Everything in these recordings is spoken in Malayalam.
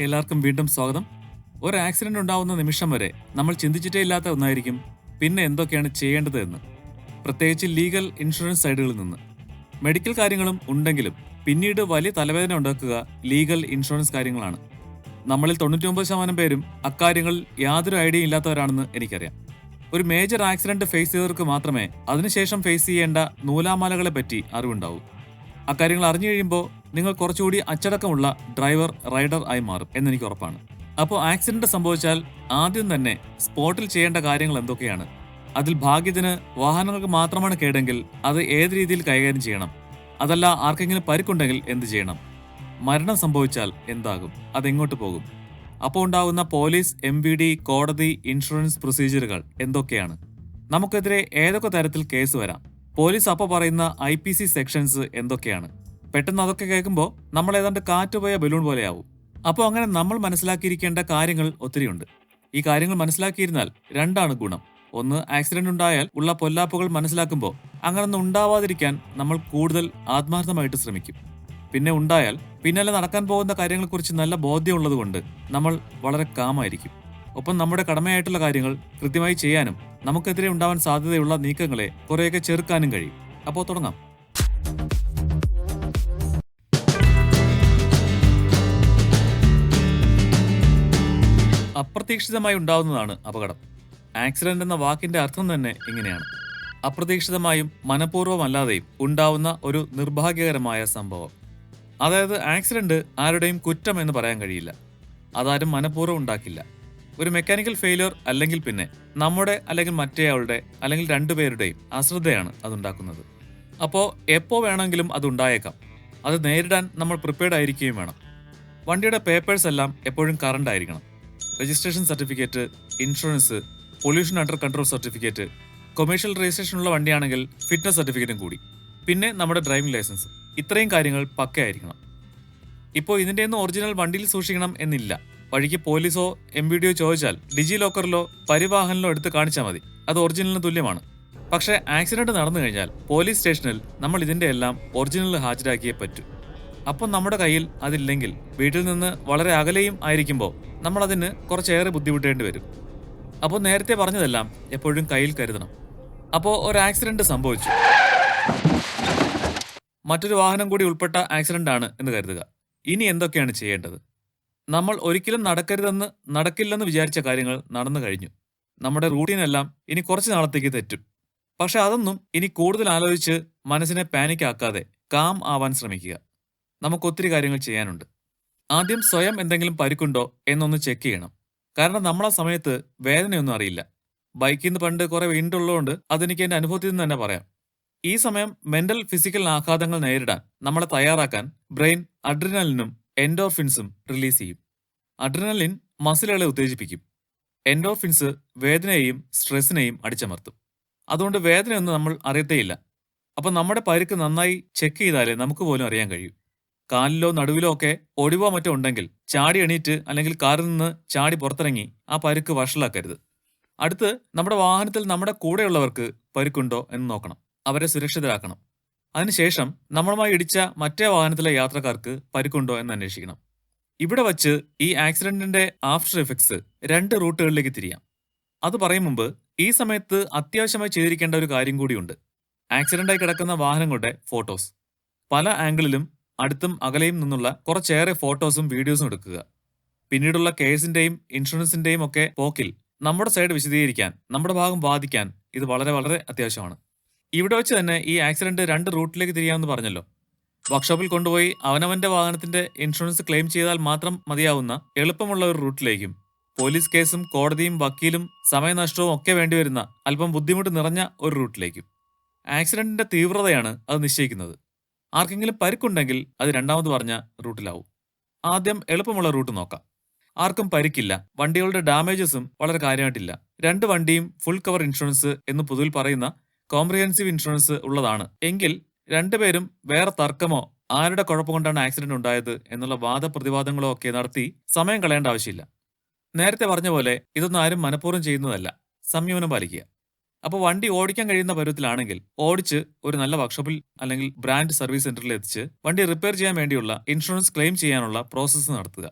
എല്ലാവർക്കും വീണ്ടും സ്വാഗതം. ഒരു ആക്സിഡന്റ് ഉണ്ടാവുന്ന നിമിഷം വരെ നമ്മൾ ചിന്തിച്ചിട്ടേ ഇല്ലാത്ത ഒന്നായിരിക്കും പിന്നെ എന്തൊക്കെയാണ് ചെയ്യേണ്ടത് എന്ന്, പ്രത്യേകിച്ച് ലീഗൽ ഇൻഷുറൻസ് സൈഡുകളിൽ നിന്ന്. മെഡിക്കൽ കാര്യങ്ങളും ഉണ്ടെങ്കിലും പിന്നീട് വലിയ തലവേദന ഉണ്ടാക്കുക ലീഗൽ ഇൻഷുറൻസ് കാര്യങ്ങളാണ്. നമ്മളിൽ 99% പേരും അക്കാര്യങ്ങളിൽ യാതൊരു ഐഡിയ ഇല്ലാത്തവരാണെന്ന് എനിക്കറിയാം. ഒരു മേജർ ആക്സിഡന്റ് ഫേസ് ചെയ്തവർക്ക് മാത്രമേ അതിനുശേഷം ഫേസ് ചെയ്യേണ്ട നൂലാമാലകളെ പറ്റി അറിവുണ്ടാവൂ. അക്കാര്യങ്ങൾ അറിഞ്ഞു കഴിയുമ്പോൾ നിങ്ങൾ കുറച്ചുകൂടി അച്ചടക്കമുള്ള ഡ്രൈവർ റൈഡർ ആയി മാറും എന്നെനിക്ക് ഉറപ്പാണ്. അപ്പോൾ ആക്സിഡന്റ് സംഭവിച്ചാൽ ആദ്യം തന്നെ സ്പോട്ടിൽ ചെയ്യേണ്ട കാര്യങ്ങൾ എന്തൊക്കെയാണ്? അതിൽ ഭാഗ്യത്തിന് വാഹനങ്ങൾക്ക് മാത്രമാണ് കേടെങ്കിൽ അത് ഏത് രീതിയിൽ കൈകാര്യം ചെയ്യണം? അതല്ല ആർക്കെങ്കിലും പരിക്കുണ്ടെങ്കിൽ എന്ത് ചെയ്യണം? മരണം സംഭവിച്ചാൽ എന്താകും? അതെങ്ങോട്ട് പോകും? അപ്പോൾ ഉണ്ടാകുന്ന പോലീസ്, MVD, കോടതി, ഇൻഷുറൻസ് പ്രൊസീജിയറുകൾ എന്തൊക്കെയാണ്? നമുക്കെതിരെ ഏതൊക്കെ തരത്തിൽ കേസ് വരാം? പോലീസ് അപ്പോൾ പറയുന്ന IPC സെക്ഷൻസ് എന്തൊക്കെയാണ്? പെട്ടെന്ന് അതൊക്കെ കേൾക്കുമ്പോൾ നമ്മൾ ഏതാണ്ട് കാറ്റുപോയ ബലൂൺ പോലെയാവും. അപ്പോൾ അങ്ങനെ നമ്മൾ മനസ്സിലാക്കിയിരിക്കേണ്ട കാര്യങ്ങൾ ഒത്തിരിയുണ്ട്. ഈ കാര്യങ്ങൾ മനസ്സിലാക്കിയിരുന്നാൽ രണ്ടാണ് ഗുണം. ഒന്ന്, ആക്സിഡന്റ് ഉണ്ടായാൽ ഉള്ള പൊല്ലാപ്പുകൾ മനസ്സിലാക്കുമ്പോൾ അങ്ങനൊന്നും ഉണ്ടാവാതിരിക്കാൻ നമ്മൾ കൂടുതൽ ആത്മാർത്ഥമായിട്ട് ശ്രമിക്കും. പിന്നെ ഉണ്ടായാൽ പിന്നാലെ നടക്കാൻ പോകുന്ന കാര്യങ്ങളെക്കുറിച്ച് നല്ല ബോധ്യമുള്ളതുകൊണ്ട് നമ്മൾ വളരെ കാമായിരിക്കും. ഒപ്പം നമ്മുടെ കടമയായിട്ടുള്ള കാര്യങ്ങൾ കൃത്യമായി ചെയ്യാനും നമുക്കെതിരെ ഉണ്ടാവാൻ സാധ്യതയുള്ള നീക്കങ്ങളെ കുറേയൊക്കെ ചെറുക്കാനും കഴിയും. അപ്പോൾ തുടങ്ങാം. അപ്രതീക്ഷിതമായി ഉണ്ടാവുന്നതാണ് അപകടം. ആക്സിഡന്റ് എന്ന വാക്കിന്റെ അർത്ഥം തന്നെ ഇങ്ങനെയാണ്: അപ്രതീക്ഷിതമായും മനഃപൂർവ്വമല്ലാതെയും ഉണ്ടാവുന്ന ഒരു നിർഭാഗ്യകരമായ സംഭവം. അതായത് ആക്സിഡന്റ് ആരുടെയും കുറ്റം എന്ന് പറയാൻ കഴിയില്ല. അതാരും മനഃപൂർവ്വം ഉണ്ടാക്കില്ല. ഒരു മെക്കാനിക്കൽ ഫെയിലിയർ അല്ലെങ്കിൽ പിന്നെ നമ്മുടെ അല്ലെങ്കിൽ മറ്റേയാളുടെ അല്ലെങ്കിൽ രണ്ടുപേരുടെയും അശ്രദ്ധയാണ് അതുണ്ടാക്കുന്നത്. അപ്പോൾ എപ്പോൾ വേണമെങ്കിലും അതുണ്ടായേക്കാം. അത് നേരിടാൻ നമ്മൾ പ്രിപ്പയർഡ് ആയിരിക്കുകയും വേണം. വണ്ടിയുടെ പേപ്പേഴ്സ് എല്ലാം എപ്പോഴും കറണ്ട് ആയിരിക്കണം. Registration certificate, insurance, pollution under control certificate, commercial രജിസ്ട്രേഷനുള്ള വണ്ടിയാണെങ്കിൽ ഫിറ്റ്നസ് സർട്ടിഫിക്കറ്റും കൂടി, പിന്നെ നമ്മുടെ ഡ്രൈവിംഗ് ലൈസൻസ്. ഇത്രയും കാര്യങ്ങൾ പക്കയായിരിക്കണം. ഇപ്പോൾ ഇതിൻ്റെയൊന്നും ഒറിജിനൽ വണ്ടിയിൽ സൂക്ഷിക്കണം എന്നില്ല. വഴിക്ക് പോലീസോ MVDയോ ചോദിച്ചാൽ ഡിജി ലോക്കറിലോ പരിവാഹനിലോ എടുത്ത് കാണിച്ചാൽ മതി. അത് ഒറിജിനലിന് തുല്യമാണ്. പക്ഷേ ആക്സിഡന്റ് നടന്നു കഴിഞ്ഞാൽ പോലീസ് സ്റ്റേഷനിൽ നമ്മൾ ഇതിൻ്റെ എല്ലാം ഒറിജിനൽ ഹാജരാക്കിയേ പറ്റൂ. അപ്പം നമ്മുടെ കയ്യിൽ അതില്ലെങ്കിൽ വീട്ടിൽ നിന്ന് വളരെ അകലെയും ആയിരിക്കുമ്പോൾ നമ്മൾ അതിന് കുറച്ചേറെ ബുദ്ധിമുട്ടേണ്ടി വരും. അപ്പോൾ നേരത്തെ പറഞ്ഞതെല്ലാം എപ്പോഴും കയ്യിൽ കരുതണം. അപ്പോൾ ഒരു ആക്സിഡന്റ് സംഭവിച്ചു, മറ്റൊരു വാഹനം കൂടി ഉൾപ്പെട്ട ആക്സിഡന്റ് ആണ് എന്ന് കരുതുക. ഇനി എന്തൊക്കെയാണ് ചെയ്യേണ്ടത്? നമ്മൾ ഒരിക്കലും നടക്കില്ലെന്ന് വിചാരിച്ച കാര്യങ്ങൾ നടന്നു കഴിഞ്ഞു. നമ്മുടെ റൂട്ടീനെല്ലാം ഇനി കുറച്ച് നാളത്തേക്ക് തെറ്റും. പക്ഷെ അതൊന്നും ഇനി കൂടുതൽ ആലോചിച്ച് മനസ്സിനെ പാനിക് ആക്കാതെ കാം ആവാൻ ശ്രമിക്കുക. നമുക്കൊത്തിരി കാര്യങ്ങൾ ചെയ്യാനുണ്ട്. ആദ്യം സ്വയം എന്തെങ്കിലും പരിക്കുണ്ടോ എന്നൊന്ന് ചെക്ക് ചെയ്യണം. കാരണം നമ്മളാ സമയത്ത് വേദനയൊന്നും അറിയില്ല. ബൈക്കിൽ നിന്ന് പണ്ട് കുറെ വീണിട്ടുള്ളതുകൊണ്ട് അതെനിക്ക് എൻ്റെ അനുഭവത്തിൽ നിന്ന് തന്നെ പറയാം. ഈ സമയം മെന്റൽ, ഫിസിക്കൽ ആഘാതങ്ങൾ നേരിടാൻ നമ്മളെ തയ്യാറാക്കാൻ ബ്രെയിൻ അഡ്രിനലിനും എൻഡോർഫിൻസും റിലീസ് ചെയ്യും. അഡ്രിനലിൻ മസിലുകളെ ഉത്തേജിപ്പിക്കും. എൻഡോർഫിൻസ് വേദനയെയും സ്ട്രെസ്സിനെയും അടിച്ചമർത്തും. അതുകൊണ്ട് വേദനയൊന്നും നമ്മൾ അറിയത്തേയില്ല. അപ്പം നമ്മുടെ പരിക്ക് നന്നായി ചെക്ക് ചെയ്താലേ നമുക്ക് പോലും അറിയാൻ കഴിയും. കാലിലോ നടുവിലോ ഒക്കെ ഒടിവോ മറ്റോ ഉണ്ടെങ്കിൽ ചാടി എണീറ്റ് അല്ലെങ്കിൽ കാറിൽ നിന്ന് ചാടി പുറത്തിറങ്ങി ആ പരിക്ക് വഷളാക്കരുത്. അടുത്ത് നമ്മുടെ വാഹനത്തിൽ നമ്മുടെ കൂടെയുള്ളവർക്ക് പരിക്കുണ്ടോ എന്ന് നോക്കണം. അവരെ സുരക്ഷിതരാക്കണം. അതിനുശേഷം നമ്മളുമായി ഇടിച്ച മറ്റേ വാഹനത്തിലെ യാത്രക്കാർക്ക് പരിക്കുണ്ടോ എന്ന് അന്വേഷിക്കണം. ഇവിടെ വച്ച് ഈ ആക്സിഡന്റിന്റെ ആഫ്റ്റർ എഫക്ട്സ് 2 റൂട്ടുകളിലേക്ക് തിരിയാം. അത് പറയും മുമ്പ് ഈ സമയത്ത് അത്യാവശ്യമായി ചെയ്തിരിക്കേണ്ട ഒരു കാര്യം കൂടിയുണ്ട്. ആക്സിഡന്റായി കിടക്കുന്ന വാഹനങ്ങളുടെ ഫോട്ടോസ്. പല ആംഗിളിലും അടുത്തും അകലെയും നിന്നുള്ള കുറച്ചേറെ ഫോട്ടോസും വീഡിയോസും എടുക്കുക. പിന്നീടുള്ള കേസിന്റെയും ഇൻഷുറൻസിന്റെയും ഒക്കെ പോക്കിൽ നമ്മുടെ സൈഡ് വിശദീകരിക്കാൻ, നമ്മുടെ ഭാഗം വാദിക്കാൻ ഇത് വളരെ വളരെ അത്യാവശ്യമാണ്. ഇവിടെ വെച്ച് തന്നെ ഈ ആക്സിഡന്റ് 2 റൂട്ടിലേക്ക് തിരിയാമെന്ന് പറഞ്ഞല്ലോ. വർക്ക്ഷോപ്പിൽ കൊണ്ടുപോയി അവനവന്റെ വാഹനത്തിന്റെ ഇൻഷുറൻസ് ക്ലെയിം ചെയ്താൽ മാത്രം മതിയാവുന്ന എളുപ്പമുള്ള ഒരു റൂട്ടിലേക്കും, പോലീസ് കേസും കോടതിയും വക്കീലും സമയനഷ്ടവും ഒക്കെ വേണ്ടിവരുന്ന അല്പം ബുദ്ധിമുട്ട് നിറഞ്ഞ ഒരു റൂട്ടിലേക്കും. ആക്സിഡന്റിന്റെ തീവ്രതയാണ് അത് നിശ്ചയിക്കുന്നത്. ആർക്കെങ്കിലും പരിക്കുണ്ടെങ്കിൽ അത് രണ്ടാമത് പറഞ്ഞ റൂട്ടിലാവും. ആദ്യം എളുപ്പമുള്ള റൂട്ട് നോക്കാം. ആർക്കും പരിക്കില്ല, വണ്ടികളുടെ ഡാമേജസും വളരെ കാര്യമായിട്ടില്ല, 2 വണ്ടിയും ഫുൾ കവർ ഇൻഷുറൻസ് എന്ന് പൊതുവിൽ പറയുന്ന കോംപ്രിഹെൻസീവ് ഇൻഷുറൻസ് ഉള്ളതാണ് എങ്കിൽ 2 പേരും വേറെ തർക്കമോ ആരുടെ കുഴപ്പം കൊണ്ടാണ് ആക്സിഡന്റ് ഉണ്ടായത് എന്നുള്ള വാദപ്രതിവാദങ്ങളോ ഒക്കെ നടത്തി സമയം കളയേണ്ട ആവശ്യമില്ല. നേരത്തെ പറഞ്ഞ പോലെ ഇതൊന്നും ആരും മനഃപൂർവ്വം ചെയ്യുന്നതല്ല. സംയമനം പാലിക്കുക. അപ്പോൾ വണ്ടി ഓടിക്കാൻ കഴിയുന്ന പരുവത്തിലാണെങ്കിൽ ഓടിച്ച് ഒരു നല്ല വർക്ക്ഷോപ്പിൽ അല്ലെങ്കിൽ ബ്രാൻഡ് സർവീസ് സെന്ററിൽ എത്തിച്ച് വണ്ടി റിപ്പയർ ചെയ്യാൻ വേണ്ടിയുള്ള ഇൻഷുറൻസ് ക്ലെയിം ചെയ്യാനുള്ള പ്രോസസ്സ് നടത്തുക.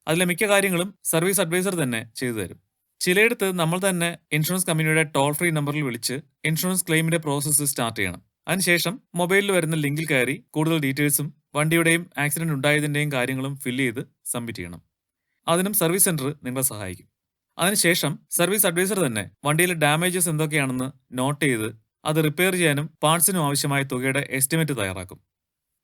അതിലെ മിക്ക കാര്യങ്ങളും സർവീസ് അഡ്വൈസർ തന്നെ ചെയ്തു തരും. ചിലയിടത്ത് നമ്മൾ തന്നെ ഇൻഷുറൻസ് കമ്പനിയുടെ ടോൾ ഫ്രീ നമ്പറിൽ വിളിച്ച് ഇൻഷുറൻസ് ക്ലെയിമിന്റെ പ്രോസസ്സ് സ്റ്റാർട്ട് ചെയ്യണം. അതിനുശേഷം മൊബൈലിൽ വരുന്ന ലിങ്കിൽ കയറി കൂടുതൽ ഡീറ്റെയിൽസും വണ്ടിയുടെയും ആക്സിഡന്റ് ഉണ്ടായതിന്റെയും കാര്യങ്ങളും ഫില്ല് ചെയ്ത് സബ്മിറ്റ് ചെയ്യണം. അതിനും സർവീസ് സെന്റർ നിങ്ങളെ സഹായിക്കും. അതിനുശേഷം സർവീസ് അഡ്വൈസർ തന്നെ വണ്ടിയിലെ ഡാമേജസ് എന്തൊക്കെയാണെന്ന് നോട്ട് ചെയ്ത് അത് റിപ്പയർ ചെയ്യാനും പാർട്സിനും ആവശ്യമായ തുകയുടെ എസ്റ്റിമേറ്റ് തയ്യാറാക്കും.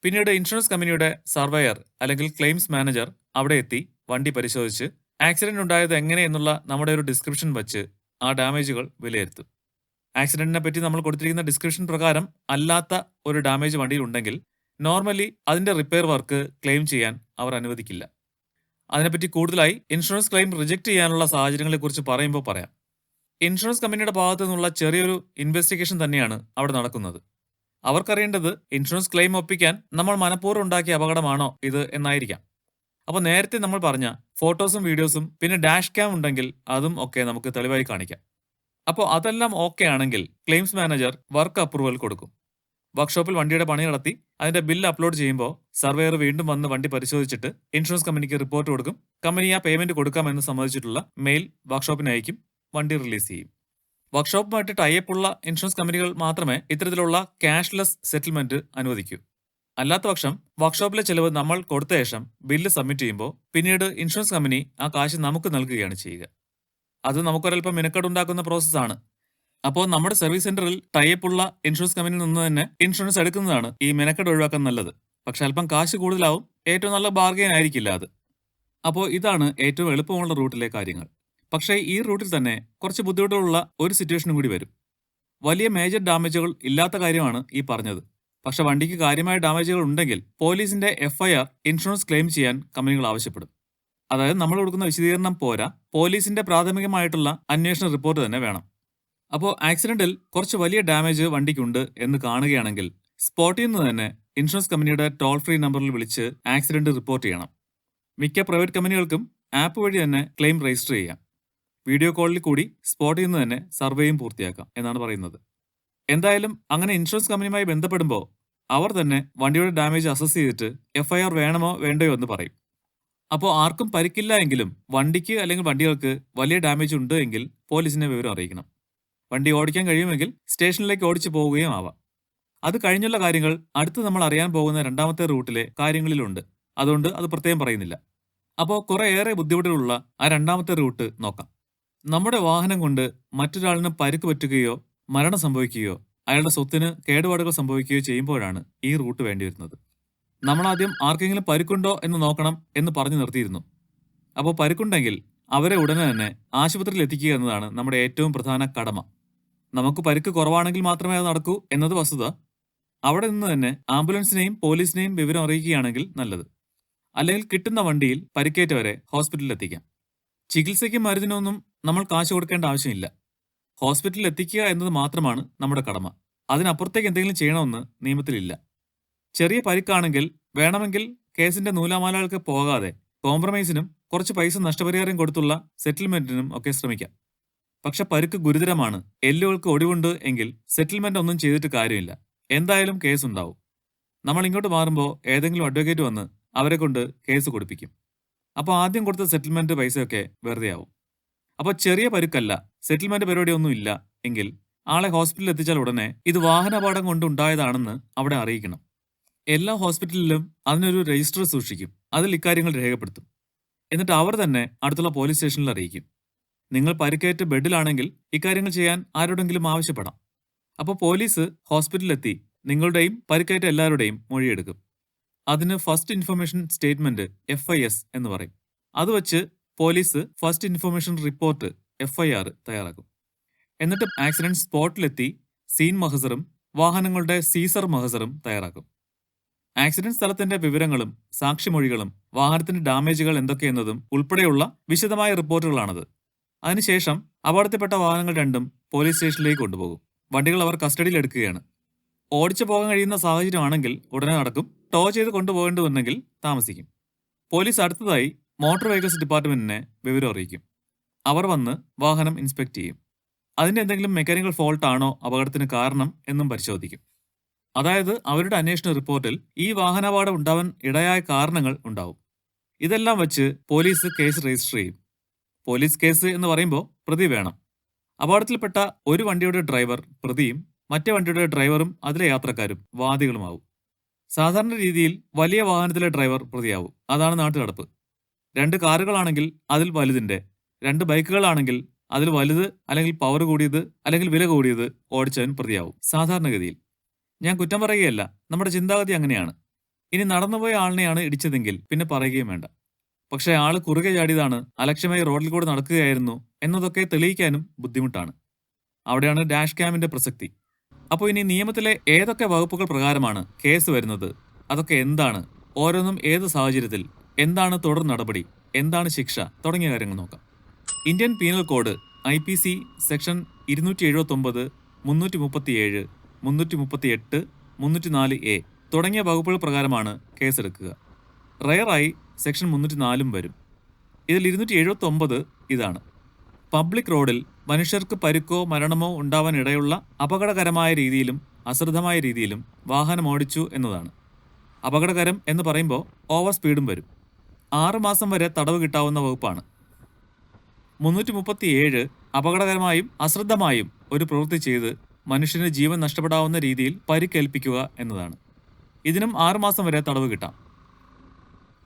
പിന്നീട് ഇൻഷുറൻസ് കമ്പനിയുടെ സർവേയർ അല്ലെങ്കിൽ ക്ലെയിംസ് മാനേജർ അവിടെ എത്തി വണ്ടി പരിശോധിച്ച് ആക്സിഡന്റ് ഉണ്ടായത് എങ്ങനെയെന്നുള്ള നമ്മുടെ ഒരു ഡിസ്ക്രിപ്ഷൻ വച്ച് ആ ഡാമേജുകൾ വിലയിരുത്തും. ആക്സിഡന്റിനെ പറ്റി നമ്മൾ കൊടുത്തിരിക്കുന്ന ഡിസ്ക്രിപ്ഷൻ പ്രകാരം അല്ലാത്ത ഒരു ഡാമേജ് വണ്ടിയിൽ ഉണ്ടെങ്കിൽ നോർമലി അതിന്റെ റിപ്പയർ വർക്ക് ക്ലെയിം ചെയ്യാൻ അവർ അനുവദിക്കില്ല. അതിനെപ്പറ്റി കൂടുതലായി ഇൻഷുറൻസ് ക്ലെയിം റിജക്ട് ചെയ്യാനുള്ള സാഹചര്യങ്ങളെക്കുറിച്ച് പറയുമ്പോൾ പറയാം. ഇൻഷുറൻസ് കമ്പനിയുടെ ഭാഗത്തു നിന്നുള്ള ചെറിയൊരു ഇൻവെസ്റ്റിഗേഷൻ തന്നെയാണ് അവിടെ നടക്കുന്നത്. അവർക്കറിയേണ്ടത് ഇൻഷുറൻസ് ക്ലെയിം ഒപ്പിക്കാൻ നമ്മൾ മനഃപൂർവ്വം ഉണ്ടാക്കിയ അപകടമാണോ ഇത് എന്നായിരിക്കാം. അപ്പോൾ നേരത്തെ നമ്മൾ പറഞ്ഞ ഫോട്ടോസും വീഡിയോസും പിന്നെ ഡാഷ് ക്യാം ഉണ്ടെങ്കിൽ അതും ഒക്കെ നമുക്ക് തെളിവായി കാണിക്കാം. അപ്പോൾ അതെല്ലാം ഓക്കെ ആണെങ്കിൽ ക്ലെയിംസ് മാനേജർ വർക്ക് അപ്രൂവൽ കൊടുക്കും. വർക്ക്ഷോപ്പിൽ വണ്ടിയുടെ പണി നടത്തി അതിന്റെ ബില്ല് അപ്ലോഡ് ചെയ്യുമ്പോൾ സർവേയർ വീണ്ടും വന്ന് വണ്ടി പരിശോധിച്ചിട്ട് ഇൻഷുറൻസ് കമ്പനിക്ക് റിപ്പോർട്ട് കൊടുക്കും. കമ്പനി ആ പേയ്മെന്റ് കൊടുക്കാമെന്ന് സമ്മതിച്ചിട്ടുള്ള മെയിൽ വർക്ക്ഷോപ്പിന് അയക്കും. വണ്ടി റിലീസ് ചെയ്യും. വർക്ക്ഷോപ്പുമായിട്ട് ടൈപ്പുള്ള ഇൻഷുറൻസ് കമ്പനികൾ മാത്രമേ ഇത്തരത്തിലുള്ള ക്യാഷ്ലെസ് സെറ്റിൽമെന്റ് അനുവദിക്കൂ. അല്ലാത്ത പക്ഷം വർക്ക്ഷോപ്പിലെ ചെലവ് നമ്മൾ കൊടുത്ത ശേഷം ബില്ല് സബ്മിറ്റ് ചെയ്യുമ്പോൾ പിന്നീട് ഇൻഷുറൻസ് കമ്പനി ആ കാശ് നമുക്ക് നൽകുകയാണ് ചെയ്യുക. അത് നമുക്കൊരൽപ്പം മിനക്കെടുണ്ടാക്കുന്ന പ്രോസസ്സാണ്. അപ്പോൾ നമ്മുടെ സർവീസ് സെന്ററിൽ ടൈപ്പുള്ള ഇൻഷുറൻസ് കമ്പനിയിൽ നിന്ന് തന്നെ ഇൻഷുറൻസ് എടുക്കുന്നതാണ് ഈ മെനക്കെട് ഒഴിവാക്കാൻ നല്ലത്. പക്ഷെ അല്പം കാശ് കൂടുതലാവും. ഏറ്റവും നല്ല ബാർഗെയിൻ ആയിരിക്കില്ല അത്. അപ്പോൾ ഇതാണ് ഏറ്റവും എളുപ്പമുള്ള റൂട്ടിലെ കാര്യങ്ങൾ. പക്ഷേ ഈ റൂട്ടിൽ തന്നെ കുറച്ച് ബുദ്ധിമുട്ടുള്ള ഒരു സിറ്റുവേഷനും കൂടി വരും. വലിയ മേജർ ഡാമേജുകൾ ഇല്ലാത്ത കാര്യമാണ് ഈ പറഞ്ഞത്. പക്ഷെ വണ്ടിക്ക് കാര്യമായ ഡാമേജുകൾ ഉണ്ടെങ്കിൽ പോലീസിന്റെ FIR ഇൻഷുറൻസ് ക്ലെയിം ചെയ്യാൻ കമ്പനികൾ ആവശ്യപ്പെടും. അതായത് നമ്മൾ കൊടുക്കുന്ന വിശദീകരണം പോരാ, പോലീസിന്റെ പ്രാഥമികമായിട്ടുള്ള അന്വേഷണ റിപ്പോർട്ട് തന്നെ വേണം. അപ്പോൾ ആക്സിഡന്റിൽ കുറച്ച് വലിയ ഡാമേജ് വണ്ടിക്കുണ്ട് എന്ന് കാണുകയാണെങ്കിൽ സ്പോട്ടിൽ നിന്ന് തന്നെ ഇൻഷുറൻസ് കമ്പനിയുടെ ടോൾ ഫ്രീ നമ്പറിൽ വിളിച്ച് ആക്സിഡന്റ് റിപ്പോർട്ട് ചെയ്യണം. മിക്ക പ്രൈവറ്റ് കമ്പനികൾക്കും ആപ്പ് വഴി തന്നെ ക്ലെയിം രജിസ്റ്റർ ചെയ്യാം. വീഡിയോ കോളിൽ കൂടി സ്പോട്ടിൽ നിന്ന് തന്നെ സർവേയും പൂർത്തിയാക്കാം എന്നാണ് പറയുന്നത്. എന്തായാലും അങ്ങനെ ഇൻഷുറൻസ് കമ്പനിയുമായി ബന്ധപ്പെടുമ്പോൾ അവർ തന്നെ വണ്ടിയുടെ ഡാമേജ് അസസ് ചെയ്തിട്ട് FIR വേണമോ വേണ്ടയോ എന്ന് പറയും. അപ്പോൾ ആർക്കും പരിക്കില്ല എങ്കിലും വണ്ടിക്ക് അല്ലെങ്കിൽ വണ്ടികൾക്ക് വലിയ ഡാമേജ് ഉണ്ട് എങ്കിൽ പോലീസിനെ വിവരം അറിയിക്കണം. വണ്ടി ഓടിക്കാൻ കഴിയുമെങ്കിൽ സ്റ്റേഷനിലേക്ക് ഓടിച്ചു പോവുകയും ആവാം. അത് കഴിഞ്ഞുള്ള കാര്യങ്ങൾ അടുത്ത് നമ്മൾ അറിയാൻ പോകുന്ന രണ്ടാമത്തെ റൂട്ടിലെ കാര്യങ്ങളിലുണ്ട്. അതുകൊണ്ട് അത് പ്രത്യേകം പറയുന്നില്ല. അപ്പോൾ കുറേയേറെ ബുദ്ധിമുട്ടുകളുള്ള ആ രണ്ടാമത്തെ റൂട്ട് നോക്കാം. നമ്മുടെ വാഹനം കൊണ്ട് മറ്റൊരാളിന് പരിക്ക് പറ്റുകയോ മരണം സംഭവിക്കുകയോ അയാളുടെ സ്വത്തിന് കേടുപാടുകൾ സംഭവിക്കുകയോ ചെയ്യുമ്പോഴാണ് ഈ റൂട്ട് വേണ്ടി വരുന്നത്. നമ്മളാദ്യം ആർക്കെങ്കിലും പരിക്കുണ്ടോ എന്ന് നോക്കണം എന്ന് പറഞ്ഞു നിർത്തിയിരുന്നു. അപ്പോൾ പരിക്കുണ്ടെങ്കിൽ അവരെ ഉടനെ തന്നെ ആശുപത്രിയിൽ എത്തിക്കുക എന്നതാണ് നമ്മുടെ ഏറ്റവും പ്രധാന കടമ. നമുക്ക് പരിക്ക് കുറവാണെങ്കിൽ മാത്രമേ അത് നടക്കൂ എന്നത് വസ്തുത. അവിടെ നിന്ന് തന്നെ ആംബുലൻസിനെയും പോലീസിനെയും വിവരം അറിയിക്കുകയാണെങ്കിൽ നല്ലത്. അല്ലെങ്കിൽ കിട്ടുന്ന വണ്ടിയിൽ പരിക്കേറ്റവരെ ഹോസ്പിറ്റലിൽ എത്തിക്കാം. ചികിത്സയ്ക്കും മരുന്നിനൊന്നും നമ്മൾ കാശ് കൊടുക്കേണ്ട ആവശ്യമില്ല. ഹോസ്പിറ്റലിൽ എത്തിക്കുക എന്നത് മാത്രമാണ് നമ്മുടെ കടമ. അതിനപ്പുറത്തേക്ക് എന്തെങ്കിലും ചെയ്യണമെന്ന് നിയമത്തിലില്ല. ചെറിയ പരിക്കാണെങ്കിൽ വേണമെങ്കിൽ കേസിന്റെ നൂലാമാലകൾക്ക് പോകാതെ കോംപ്രമൈസിനും കുറച്ച് പൈസ നഷ്ടപരിഹാരം കൊടുത്തുള്ള സെറ്റിൽമെന്റിനും ഒക്കെ ശ്രമിക്കാം. പക്ഷെ പരിക്ക് ഗുരുതരമാണ്, എല്ലുകൾക്ക് ഒടിവുണ്ട് എങ്കിൽ സെറ്റിൽമെന്റ് ഒന്നും ചെയ്തിട്ട് കാര്യമില്ല. എന്തായാലും കേസ് ഉണ്ടാവും. നമ്മൾ ഇങ്ങോട്ട് മാറുമ്പോൾ ഏതെങ്കിലും അഡ്വക്കേറ്റ് വന്ന് അവരെ കൊണ്ട് കേസ് കൊടുപ്പിക്കും. അപ്പോൾ ആദ്യം കൊടുത്ത സെറ്റിൽമെന്റ് പൈസയൊക്കെ വെറുതെ ആവും. അപ്പോൾ ചെറിയ പരുക്കല്ല, സെറ്റിൽമെന്റ് പരിപാടി ഒന്നും ഇല്ല എങ്കിൽ ആളെ ഹോസ്പിറ്റലിൽ എത്തിച്ചാൽ ഉടനെ ഇത് വാഹനാപകടം കൊണ്ട് ഉണ്ടായതാണെന്ന് അവിടെ അറിയിക്കണം. എല്ലാ ഹോസ്പിറ്റലിലും അതിനൊരു രജിസ്റ്റർ സൂക്ഷിക്കും. അതിൽ ഇക്കാര്യങ്ങൾ രേഖപ്പെടുത്തും. എന്നിട്ട് അവർ തന്നെ അടുത്തുള്ള പോലീസ് സ്റ്റേഷനിൽ അറിയിക്കും. നിങ്ങൾ പരിക്കേറ്റ് ബെഡിലാണെങ്കിൽ ഇക്കാര്യങ്ങൾ ചെയ്യാൻ ആരോടെങ്കിലും ആവശ്യപ്പെടാം. അപ്പോൾ പോലീസ് ഹോസ്പിറ്റലിലെത്തി നിങ്ങളുടെയും പരിക്കേറ്റ എല്ലാവരുടെയും മൊഴിയെടുക്കും. അതിന് ഫസ്റ്റ് ഇൻഫർമേഷൻ സ്റ്റേറ്റ്മെന്റ് FIS എന്ന് പറയും. അത് വച്ച് police first information report FIR തയ്യാറാക്കും. എന്നിട്ട് ആക്സിഡന്റ് സ്പോട്ടിലെത്തി സീൻ മഹസറും വാഹനങ്ങളുടെ സീസർ മഹസറും തയ്യാറാക്കും. ആക്സിഡന്റ് സ്ഥലത്തിന്റെ വിവരങ്ങളും സാക്ഷിമൊഴികളും വാഹനത്തിന്റെ ഡാമേജുകൾ എന്തൊക്കെയെന്നതും ഉൾപ്പെടെയുള്ള വിശദമായ റിപ്പോർട്ടുകളാണത്. അതിനുശേഷം അപകടത്തിൽപ്പെട്ട വാഹനങ്ങൾ രണ്ടും പോലീസ് സ്റ്റേഷനിലേക്ക് കൊണ്ടുപോകും. വണ്ടികൾ അവർ കസ്റ്റഡിയിൽ എടുക്കുകയാണ്. ഓടിച്ചു പോകാൻ കഴിയുന്ന സാഹചര്യമാണെങ്കിൽ ഉടനെ നടക്കും. ടോ ചെയ്ത് കൊണ്ടുപോകേണ്ടതുണ്ടെങ്കിൽ താമസിക്കും. പോലീസ് അടുത്തതായി മോട്ടോർ വെഹിക്കിൾസ് ഡിപ്പാർട്ട്മെന്റിനെ വിവരം അറിയിക്കും. അവർ വന്ന് വാഹനം ഇൻസ്പെക്ട് ചെയ്യും. അതിന്റെ എന്തെങ്കിലും മെക്കാനിക്കൽ ഫോൾട്ട് ആണോ അപകടത്തിന് കാരണം എന്നും പരിശോധിക്കും. അതായത് അവരുടെ അന്വേഷണ റിപ്പോർട്ടിൽ ഈ വാഹനാപകടം ഉണ്ടാവാൻ ഇടയായ കാരണങ്ങൾ ഉണ്ടാവും. ഇതെല്ലാം വച്ച് പോലീസ് കേസ് രജിസ്റ്റർ ചെയ്യും. പോലീസ് കേസ് എന്ന് പറയുമ്പോൾ പ്രതി വേണം. അപകടത്തിൽപ്പെട്ട ഒരു വണ്ടിയുടെ ഡ്രൈവർ പ്രതിയും മറ്റേ വണ്ടിയുടെ ഡ്രൈവറും അതിലെ യാത്രക്കാരും വാദികളുമാവും. സാധാരണ രീതിയിൽ വലിയ വാഹനത്തിലെ ഡ്രൈവർ പ്രതിയാവും. അതാണ് നാട്ടുനടപ്പ്. 2 കാറുകളാണെങ്കിൽ അതിൽ വലുതിന്റെ, 2 ബൈക്കുകളാണെങ്കിൽ അതിൽ വലുത് അല്ലെങ്കിൽ പവർ കൂടിയത് അല്ലെങ്കിൽ വില കൂടിയത് ഓടിച്ചവൻ പ്രതിയാവും സാധാരണഗതിയിൽ. ഞാൻ കുറ്റം പറയുകയല്ല, നമ്മുടെ ചിന്താഗതി അങ്ങനെയാണ്. ഇനി നടന്നുപോയ ആളിനെയാണ് ഇടിച്ചതെങ്കിൽ പിന്നെ പറയുകയും വേണ്ട. പക്ഷേ ആള് കുറുകെ ചാടിയതാണ്, അലക്ഷ്യമായി റോഡിൽ കൂടെ നടക്കുകയായിരുന്നു എന്നതൊക്കെ തെളിയിക്കാനും ബുദ്ധിമുട്ടാണ്. അവിടെയാണ് ഡാഷ് ക്യാമിന്റെ പ്രസക്തി. അപ്പോൾ ഇനി നിയമത്തിലെ ഏതൊക്കെ വകുപ്പുകൾ പ്രകാരമാണ് കേസ് വരുന്നത്, അതൊക്കെ എന്താണ്, ഓരോന്നും ഏത് സാഹചര്യത്തിൽ, എന്താണ് തുടർ നടപടി, എന്താണ് ശിക്ഷ തുടങ്ങിയ കാര്യങ്ങൾ നോക്കാം. Indian penal code IPC section 279, 337, 338, 304A തുടങ്ങിയ വകുപ്പുകൾ പ്രകാരമാണ് കേസെടുക്കുക. റയറായി സെക്ഷൻ 304 വരും. ഇതിൽ 279 ഇതാണ്: പബ്ലിക് റോഡിൽ മനുഷ്യർക്ക് പരുക്കോ മരണമോ ഉണ്ടാവാൻ ഇടയുള്ള അപകടകരമായ രീതിയിലും അശ്രദ്ധമായ രീതിയിലും വാഹനം ഓടിച്ചു എന്നതാണ്. അപകടകരം എന്ന് പറയുമ്പോൾ ഓവർ സ്പീഡും വരും. 6 മാസം വരെ തടവ് കിട്ടാവുന്ന വകുപ്പാണ്. 337 അപകടകരമായും അശ്രദ്ധമായും ഒരു പ്രവൃത്തി ചെയ്ത് മനുഷ്യന് ജീവൻ നഷ്ടപ്പെടാവുന്ന രീതിയിൽ പരിക്കേൽപ്പിക്കുക എന്നതാണ്. ഇതിനും 6 മാസം വരെ തടവ് കിട്ടാം.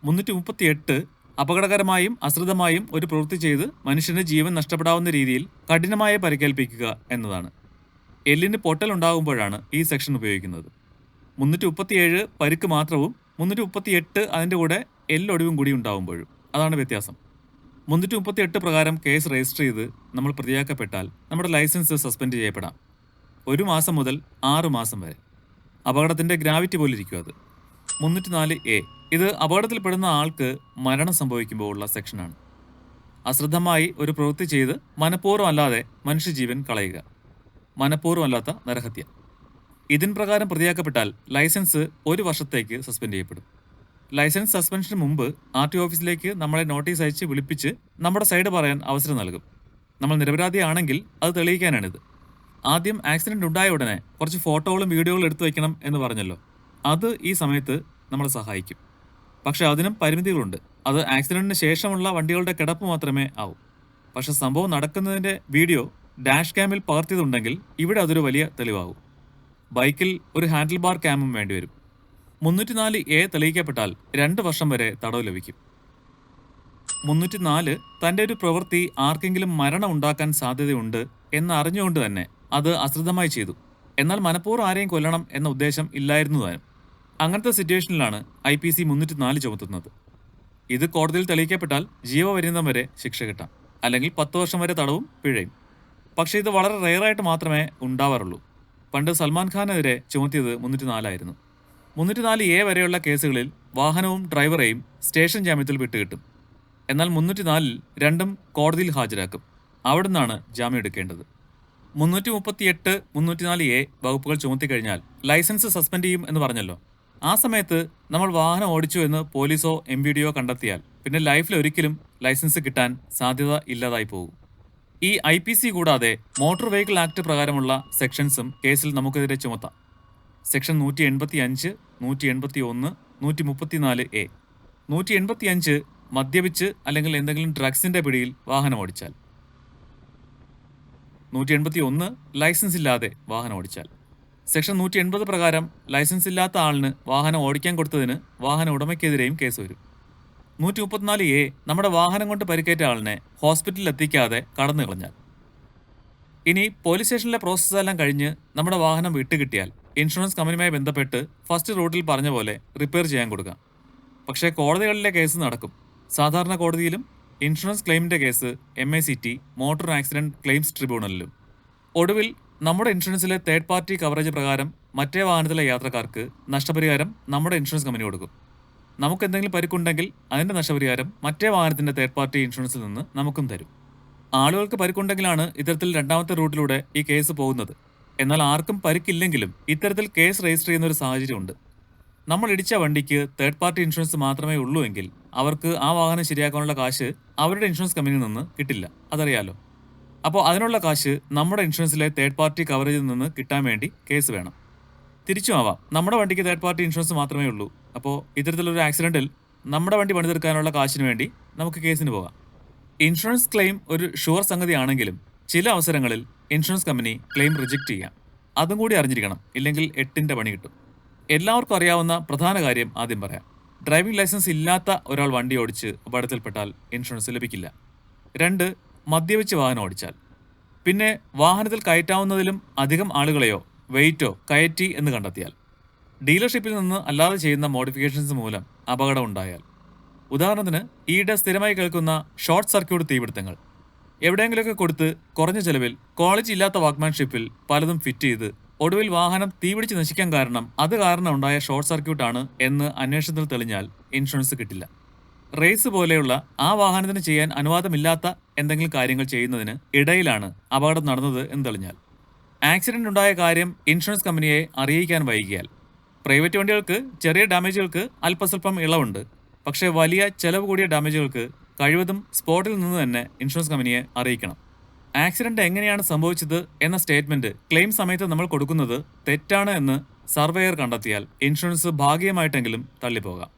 338 അപകടകരമായും അശ്രദ്ധമായും ഒരു പ്രവൃത്തി ചെയ്ത് മനുഷ്യന് ജീവൻ നഷ്ടപ്പെടാവുന്ന രീതിയിൽ കഠിനമായ പരിക്കേൽപ്പിക്കുക എന്നതാണ്. എല്ലിന് പൊട്ടൽ ഉണ്ടാകുമ്പോഴാണ് ഈ സെക്ഷൻ ഉപയോഗിക്കുന്നത്. 337 പരിക്ക് മാത്രവും 338 അതിൻ്റെ കൂടെ എല്ലൊടിവും കൂടി ഉണ്ടാകുമ്പോഴും. അതാണ് വ്യത്യാസം. 338 പ്രകാരം കേസ് രജിസ്റ്റർ ചെയ്ത് നമ്മൾ പ്രതിയാക്കപ്പെട്ടാൽ നമ്മുടെ ലൈസൻസ് സസ്പെൻഡ് ചെയ്യപ്പെടാം. 1 മാസം മുതൽ 6 മാസം വരെ. അപകടത്തിന്റെ ഗ്രാവിറ്റി പോലിരിക്കും അത്. 304A ഇത് അപകടത്തിൽപ്പെടുന്ന ആൾക്ക് മരണം സംഭവിക്കുമ്പോൾ ഉള്ള സെക്ഷനാണ്. അശ്രദ്ധമായി ഒരു പ്രവൃത്തി ചെയ്ത് മനഃപൂർവ്വം അല്ലാതെ മനുഷ്യജീവൻ കളയുക, മനഃപൂർവ്വമല്ലാത്ത നരഹത്യ. ഇതിൻ പ്രകാരം പ്രതിയാക്കപ്പെട്ടാൽ ലൈസൻസ് 1 വർഷത്തേക്ക് സസ്പെൻഡ് ചെയ്യപ്പെടും. ലൈസൻസ് സസ്പെൻഷന് മുമ്പ് RTO ഓഫീസിലേക്ക് നമ്മളെ നോട്ടീസ് അയച്ച് വിളിപ്പിച്ച് നമ്മുടെ സൈഡ് പറയാൻ അവസരം നൽകും. നമ്മൾ നിരപരാധിയാണെങ്കിൽ അത് തെളിയിക്കാനാണിത്. ആദ്യം ആക്സിഡന്റ് ഉണ്ടായ ഉടനെ കുറച്ച് ഫോട്ടോകളും വീഡിയോകളും എടുത്തു വയ്ക്കണം എന്ന് പറഞ്ഞല്ലോ. അത് ഈ സമയത്ത് നമ്മളെ സഹായിക്കും. പക്ഷെ അതിനും പരിമിതികളുണ്ട്. അത് ആക്സിഡന്റിന് ശേഷമുള്ള വണ്ടികളുടെ കിടപ്പ് മാത്രമേ ആവൂ. പക്ഷെ സംഭവം നടക്കുന്നതിന്റെ വീഡിയോ ഡാഷ് ക്യാമിൽ പകർത്തിയതുണ്ടെങ്കിൽ ഇവിടെ അതൊരു വലിയ തെളിവാകും. ബൈക്കിൽ ഒരു ഹാൻഡിൽ ബാർ ക്യാമും വേണ്ടിവരും. 304A തെളിയിക്കപ്പെട്ടാൽ 2 വർഷം വരെ തടവ് ലഭിക്കും. 304 തന്റെ ഒരു പ്രവൃത്തി ആർക്കെങ്കിലും മരണം ഉണ്ടാക്കാൻ സാധ്യതയുണ്ട് എന്ന് അറിഞ്ഞുകൊണ്ട് തന്നെ അത് അശ്രദ്ധമായി ചെയ്തു. എന്നാൽ മനഃപൂർവ്വം ആരെയും കൊല്ലണം എന്ന ഉദ്ദേശം ഇല്ലായിരുന്നു താനും. അങ്ങനത്തെ സിറ്റുവേഷനിലാണ് IPC 304 ചുമത്തുന്നത്. ഇത് കോടതിയിൽ തെളിയിക്കപ്പെട്ടാൽ ജീവപര്യന്തം വരെ ശിക്ഷ കിട്ടാം, അല്ലെങ്കിൽ 10 വർഷം വരെ തടവും പിഴയും. പക്ഷേ ഇത് വളരെ റെയറായിട്ട് മാത്രമേ ഉണ്ടാവാറുള്ളൂ. പണ്ട് സൽമാൻ ഖാനെതിരെ ചുമത്തിയത് 304 ആയിരുന്നു. 304A വരെയുള്ള കേസുകളിൽ വാഹനവും ഡ്രൈവറെയും സ്റ്റേഷൻ ജാമ്യത്തിൽ വിട്ടുകിട്ടും. എന്നാൽ 304 രണ്ടും കോടതിയിൽ ഹാജരാക്കും. അവിടെ നിന്നാണ് ജാമ്യം എടുക്കേണ്ടത്. 338, 304A വകുപ്പുകൾ ചുമത്തിക്കഴിഞ്ഞാൽ ലൈസൻസ് സസ്പെൻഡ് ചെയ്യും എന്ന് പറഞ്ഞല്ലോ. ആ സമയത്ത് നമ്മൾ വാഹനം ഓടിച്ചു എന്ന് പോലീസോ MVDയോ കണ്ടെത്തിയാൽ പിന്നെ ലൈഫിൽ ഒരിക്കലും ലൈസൻസ് കിട്ടാൻ സാധ്യത ഇല്ലാതായി പോകും. ഈ IPC കൂടാതെ മോട്ടോർ വെഹിക്കിൾ ആക്ട് പ്രകാരമുള്ള സെക്ഷൻസും കേസിൽ നമുക്കെതിരെ ചുമത്താം. Section 185, 181, 134A. 185 മദ്യപിച്ച് അല്ലെങ്കിൽ എന്തെങ്കിലും ഡ്രഗ്സിന്റെ പിടിയിൽ വാഹനം ഓടിച്ചാൽ. 181 ലൈസൻസ് ഇല്ലാതെ വാഹനം ഓടിച്ചാൽ. സെക്ഷൻ 180 പ്രകാരം ലൈസൻസ് ഇല്ലാത്ത ആളിന് വാഹനം ഓടിക്കാൻ കൊടുത്തതിന് വാഹന ഉടമയ്ക്കെതിരെയും കേസ് വരും. 134A നമ്മുടെ വാഹനം കൊണ്ട് പരിക്കേറ്റ ആളിനെ ഹോസ്പിറ്റലിൽ എത്തിക്കാതെ കടന്നു കളഞ്ഞാൽ. ഇനി പോലീസ് സ്റ്റേഷനിലെ പ്രോസസ്സെല്ലാം കഴിഞ്ഞ് നമ്മുടെ വാഹനം വിട്ടുകിട്ടിയാൽ ഇൻഷുറൻസ് കമ്പനിയുമായി ബന്ധപ്പെട്ട് ഫസ്റ്റ് റൂട്ടിൽ പറഞ്ഞ പോലെ റിപ്പയർ ചെയ്യാൻ കൊടുക്കാം. പക്ഷേ കോടതികളിലെ കേസ് നടക്കും. സാധാരണ കോടതിയിലും ഇൻഷുറൻസ് ക്ലെയിമിൻ്റെ case MACT motor accident claims ട്രിബ്യൂണലിലും. ഒടുവിൽ നമ്മുടെ ഇൻഷുറൻസിലെ തേർഡ് പാർട്ടി കവറേജ് പ്രകാരം മറ്റേ വാഹനത്തിലെ യാത്രക്കാർക്ക് നഷ്ടപരിഹാരം നമ്മുടെ ഇൻഷുറൻസ് കമ്പനി കൊടുക്കും. നമുക്ക് എന്തെങ്കിലും പരിക്കുണ്ടെങ്കിൽ അതിൻ്റെ നഷ്ടപരിഹാരം മറ്റേ വാഹനത്തിൻ്റെ തേർഡ് പാർട്ടി ഇൻഷുറൻസിൽ നിന്ന് നമുക്കും തരും. ആളുകൾക്ക് പരിക്കുണ്ടെങ്കിലാണ് ഇത്തരത്തിൽ രണ്ടാമത്തെ റൂട്ടിലൂടെ ഈ കേസ് പോകുന്നത്. എന്നാൽ ആർക്കും പരിക്കില്ലെങ്കിലും ഇത്തരത്തിൽ കേസ് രജിസ്റ്റർ ചെയ്യുന്ന ഒരു സാഹചര്യമുണ്ട്. നമ്മൾ ഇടിച്ച വണ്ടിക്ക് തേർഡ് പാർട്ടി ഇൻഷുറൻസ് മാത്രമേ ഉള്ളൂ എങ്കിൽ അവർക്ക് ആ വാഹനം ശരിയാക്കാനുള്ള കാശ് അവരുടെ ഇൻഷുറൻസ് കമ്പനിയിൽ നിന്ന് കിട്ടില്ല. അതറിയാലോ. അപ്പോൾ അതിനുള്ള കാശ് നമ്മുടെ ഇൻഷുറൻസിലെ തേർഡ് പാർട്ടി കവറേജിൽ നിന്ന് കിട്ടാൻ വേണ്ടി കേസ് വേണം. തിരിച്ചും ആവാം, നമ്മുടെ വണ്ടിക്ക് തേർഡ് പാർട്ടി ഇൻഷുറൻസ് മാത്രമേ ഉള്ളൂ. അപ്പോൾ ഇത്തരത്തിലൊരു ആക്സിഡന്റിൽ നമ്മുടെ വണ്ടി പണിതെടുക്കാനുള്ള കാശിന് വേണ്ടി നമുക്ക് കേസിന് പോകാം. ഇൻഷുറൻസ് ക്ലെയിം ഒരു ഷുവർ സംഗതിയാണെങ്കിലും ചില അവസരങ്ങളിൽ ഇൻഷുറൻസ് കമ്പനി ക്ലെയിം റിജക്റ്റ് ചെയ്യാം. അതും കൂടി അറിഞ്ഞിരിക്കണം, ഇല്ലെങ്കിൽ 8ന്റെ പണി കിട്ടും. എല്ലാവർക്കും അറിയാവുന്ന പ്രധാന കാര്യം ആദ്യം പറയാം. ഡ്രൈവിംഗ് ലൈസൻസ് ഇല്ലാത്ത ഒരാൾ വണ്ടി ഓടിച്ച് അപകടത്തിൽപ്പെട്ടാൽ ഇൻഷുറൻസ് ലഭിക്കില്ല. 2, മദ്യപിച്ച് വാഹനം ഓടിച്ചാൽ. പിന്നെ വാഹനത്തിൽ കയറ്റാവുന്നതിലും അധികം ആളുകളെയോ വെയിറ്റോ കയറ്റി എന്ന് കണ്ടെത്തിയാൽ. ഡീലർഷിപ്പിൽ നിന്ന് അല്ലാതെ ചെയ്യുന്ന മോഡിഫിക്കേഷൻസ് മൂലം അപകടം ഉണ്ടായാൽ. ഉദാഹരണത്തിന് ഈയിടെ സ്ഥിരമായി കേൾക്കുന്ന ഷോർട്ട് സർക്യൂട്ട് തീപിടുത്തങ്ങൾ. എവിടെയെങ്കിലുമൊക്കെ കൊടുത്ത് കുറഞ്ഞ ചെലവിൽ ക്വാളിറ്റി ഇല്ലാത്ത വർക്ക്മാൻഷിപ്പിൽ പലതും ഫിറ്റ് ചെയ്ത് ഒടുവിൽ വാഹനം തീപിടിച്ച് നശിക്കാൻ കാരണം അത് കാരണം ഉണ്ടായ ഷോർട്ട് സർക്യൂട്ടാണ് എന്ന് അന്വേഷണത്തിൽ തെളിഞ്ഞാൽ ഇൻഷുറൻസ് കിട്ടില്ല. റേസ് പോലെയുള്ള ആ വാഹനത്തിന് ചെയ്യാൻ അനുവാദമില്ലാത്ത എന്തെങ്കിലും കാര്യങ്ങൾ ചെയ്യുന്നതിന് ഇടയിലാണ് അപകടം നടന്നത് എന്ന് തെളിഞ്ഞാൽ. ആക്സിഡന്റ് ഉണ്ടായ കാര്യം ഇൻഷുറൻസ് കമ്പനിയെ അറിയിക്കാൻ വൈകിയാൽ. പ്രൈവറ്റ് വണ്ടികൾക്ക് ചെറിയ ഡാമേജുകൾക്ക് അല്പസ്വല്പം ഇളവുണ്ട്. പക്ഷേ വലിയ ചെലവ് കൂടിയ ഡാമേജുകൾക്ക് കഴിവതും സ്പോട്ടിൽ നിന്ന് തന്നെ ഇൻഷുറൻസ് കമ്പനിയെ അറിയിക്കണം. ആക്സിഡന്റ് എങ്ങനെയാണ് സംഭവിച്ചത് എന്ന സ്റ്റേറ്റ്മെന്റ് ക്ലെയിം സമയത്ത് നമ്മൾ കൊടുക്കുന്നത് തെറ്റാണ് എന്ന് സർവേയർ കണ്ടെത്തിയാൽ ഇൻഷുറൻസ് ഭാഗികമായിട്ടെങ്കിലും തള്ളിപ്പോകാം.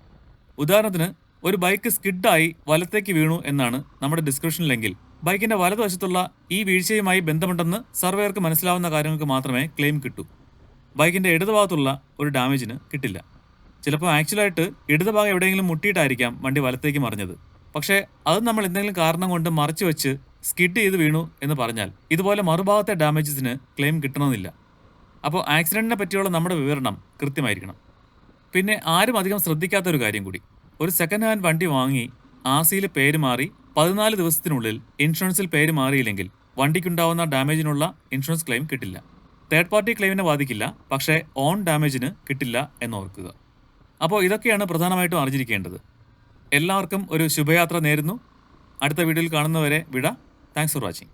ഉദാഹരണത്തിന്, ഒരു ബൈക്ക് സ്കിഡായി വലത്തേക്ക് വീണു എന്നാണ് നമ്മുടെ ഡിസ്ക്രിപ്ഷനിലെങ്കിൽ ബൈക്കിന്റെ വലതുവശത്തുള്ള ഈ വീഴ്ചയുമായി ബന്ധമുണ്ടെന്ന് സർവേയർക്ക് മനസ്സിലാവുന്ന കാര്യങ്ങൾക്ക് മാത്രമേ ക്ലെയിം കിട്ടൂ. ബൈക്കിന്റെ ഇടതുഭാഗത്തുള്ള ഒരു ഡാമേജിന് കിട്ടില്ല. ചിലപ്പോൾ ആക്ച്വലായിട്ട് ഇടതുഭാഗം എവിടെയെങ്കിലും മുട്ടിയിട്ടായിരിക്കാം വണ്ടി വലത്തേക്ക് മറിഞ്ഞത്. പക്ഷേ അത് നമ്മൾ എന്തെങ്കിലും കാരണം കൊണ്ട് മറച്ചു വെച്ച് സ്കിഡ് ചെയ്ത് വീണു എന്ന് പറഞ്ഞാൽ ഇതുപോലെ മറുഭാഗത്തെ ഡാമേജസിന് ക്ലെയിം കിട്ടണമെന്നില്ല. അപ്പോൾ ആക്സിഡന്റിനെ പറ്റിയുള്ള നമ്മുടെ വിവരണം കൃത്യമായിരിക്കണം. പിന്നെ ആരും അധികം ശ്രദ്ധിക്കാത്തൊരു കാര്യം കൂടി, ഒരു സെക്കൻഡ് ഹാൻഡ് വണ്ടി വാങ്ങി ആർസിയിൽ പേര് മാറി 14 ദിവസത്തിനുള്ളിൽ ഇൻഷുറൻസിൽ പേര് മാറിയില്ലെങ്കിൽ വണ്ടിക്കുണ്ടാവുന്ന ഡാമേജിനുള്ള ഇൻഷുറൻസ് ക്ലെയിം കിട്ടില്ല. തേർഡ് പാർട്ടി ക്ലെയിമിനെ ബാധിക്കില്ല, പക്ഷേ ഓൺ ഡാമേജിന് കിട്ടില്ല എന്നോർക്കുക. അപ്പോൾ ഇതൊക്കെയാണ് പ്രധാനമായിട്ടും അറിഞ്ഞിരിക്കേണ്ടത്. എല്ലാവർക്കും ഒരു ശുഭയാത്ര നേരുന്നു. അടുത്ത വീഡിയോയിൽ കാണുന്നവരെ വിട. Thanks for watching.